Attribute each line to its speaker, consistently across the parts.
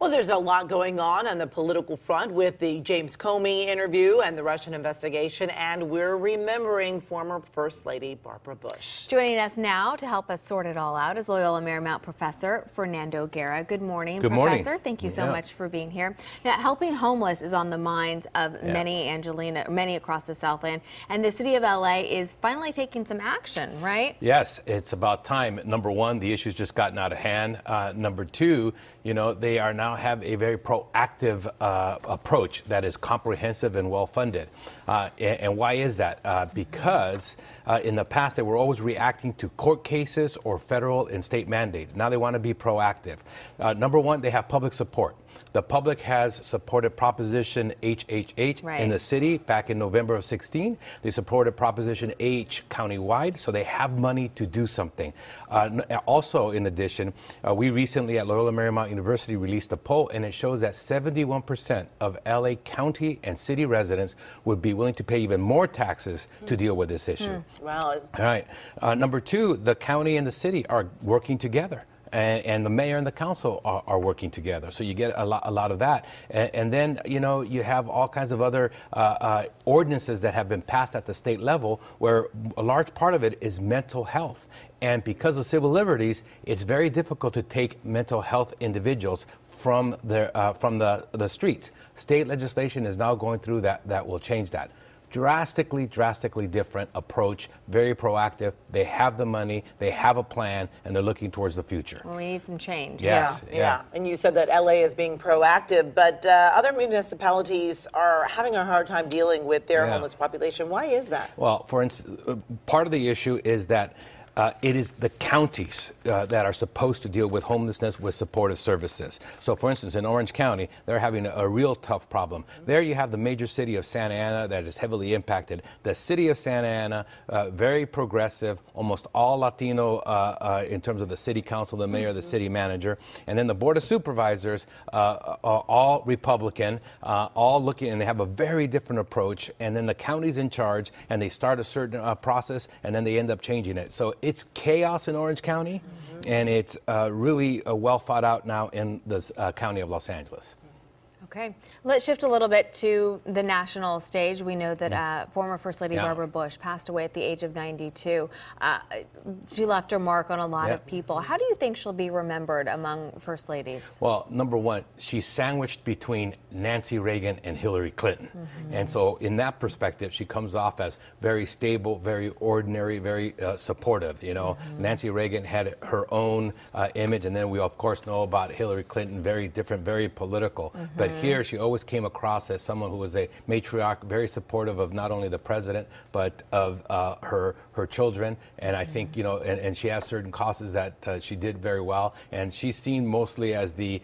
Speaker 1: Well, there's a lot going on the political front with the James Comey interview and the Russian investigation, and we're remembering former First Lady Barbara Bush.
Speaker 2: Joining us now to help us sort it all out is Loyola Marymount professor Fernando Guerra. Good morning,
Speaker 3: Good morning.
Speaker 2: Professor. Thank you so much for being here. Now, helping homeless is on the minds of many across the Southland, and the city of LA is finally taking some action, right?
Speaker 3: Yes, it's about time. Number one, the issue's just gotten out of hand. Number two, they are now have a very proactive approach that is comprehensive and well-funded. And why is that? Because in the past, they were always reacting to court cases or federal and state mandates. Now they want to be proactive. Number one, they have public support. The public has supported Proposition HHH in the city back in November of 16. They supported Proposition H countywide, so they have money to do something. Also, in addition, we recently at Loyola Marymount University released a poll, and it shows that 71% of LA County and city residents would be willing to pay even more taxes to deal with this issue.
Speaker 1: Wow.
Speaker 3: All right. Number two, the county and the city are working together. And the mayor and the council are working together. So you get a lot of that. And then, you have all kinds of other ordinances that have been passed at the state level where a large part of it is mental health. And because of civil liberties, it's very difficult to take mental health individuals from the streets. State legislation is now going through that will change that. Drastically different approach, very proactive. They have the money, they have a plan, and they're looking towards the future.
Speaker 2: Well, we need some change.
Speaker 3: Yes,
Speaker 1: yeah. And you said that LA is being proactive, but other municipalities are having a hard time dealing with their homeless population. Why is that?
Speaker 3: Well, for instance, part of the issue is that it is the counties that are supposed to deal with homelessness with supportive services. So, for instance, in Orange County, they're having a real tough problem. There you have the major city of Santa Ana that is heavily impacted. The city of Santa Ana, very progressive, almost all Latino in terms of the city council, the mayor, the city manager. And then the board of supervisors, all Republican, all looking, and they have a very different approach. And then the county's in charge, and they start a certain process, and then they end up changing it. So it's chaos in Orange County, and it's really well thought out now in the county of Los Angeles.
Speaker 2: Okay, let's shift a little bit to the national stage. We know that former First Lady Barbara Bush passed away at the age of 92. She left her mark on a lot of people. How do you think she'll be remembered among First Ladies?
Speaker 3: Well, number one, she's sandwiched between Nancy Reagan and Hillary Clinton. And so in that perspective, she comes off as very stable, very ordinary, very supportive. Nancy Reagan had her own image, and then we, of course, know about Hillary Clinton, very different, very political. But here, she always came across as someone who was a matriarch, very supportive of not only the president, but of her children. And I think, and she has certain causes that she did very well. And she's seen mostly as the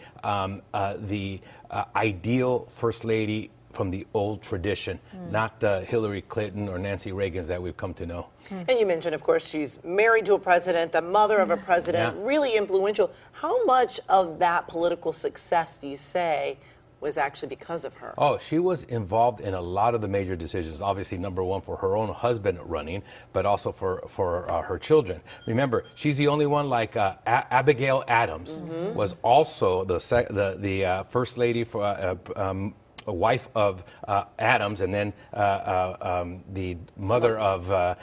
Speaker 3: ideal First Lady from the old tradition, not the Hillary Clinton or Nancy Reagans that we've come to know.
Speaker 1: And you mentioned, of course, she's married to a president, the mother of a president, really influential. How much of that political success do you say was actually because of her?
Speaker 3: Oh, she was involved in a lot of the major decisions. Obviously, number one, for her own husband running, but also for her children. Remember, she's the only one like Abigail Adams was also the First Lady for a wife of Adams, and then the mother of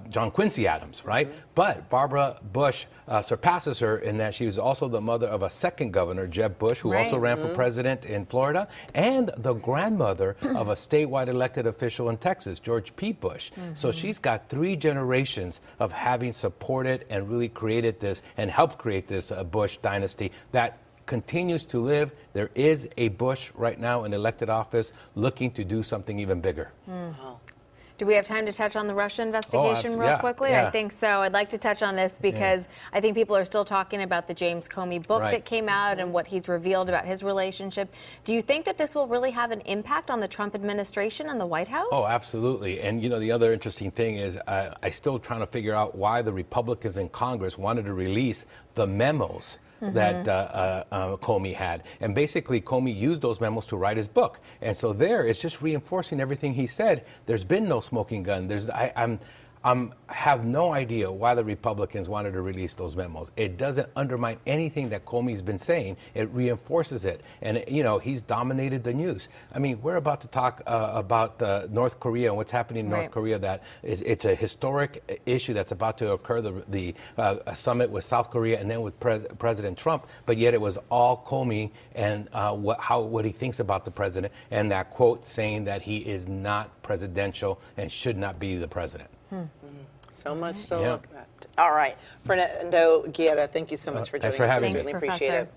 Speaker 3: John Quincy Adams, right? But Barbara Bush surpasses her in that she was also the mother of a second governor, Jeb Bush, who also ran for president in Florida, and the grandmother of a statewide elected official in Texas, George P. Bush. So she's got 3 generations of having supported and really created this and helped create this Bush dynasty that continues to live. There is a Bush right now in elected office looking to do something even bigger.
Speaker 2: Do we have time to touch on the Russia investigation real quickly? I think so. I'd like to touch on this because I think people are still talking about the James Comey book that came out and what he's revealed about his relationship. Do you think that this will really have an impact on the Trump administration and the White House? Oh,
Speaker 3: absolutely. And, the other interesting thing is I'm still trying to figure out why the Republicans in Congress wanted to release the memos that Comey had. And basically, Comey used those memos to write his book. And so there, it's just reinforcing everything he said. There's been no smoking gun. I have no idea why the Republicans wanted to release those memos. It doesn't undermine anything that Comey's been saying. It reinforces it. And, you know, he's dominated the news. I mean, we're about to talk about North Korea and what's happening in North Korea. That it's a historic issue that's about to occur, the summit with South Korea and then with President Trump. But yet it was all Comey and what he thinks about the president, and that quote saying that he is not presidential and should not be the president.
Speaker 1: So much to look at. All right. Fernando Guerra, thank you so much for joining us.
Speaker 3: Thanks for having
Speaker 1: me.
Speaker 3: me.
Speaker 1: Really appreciate it.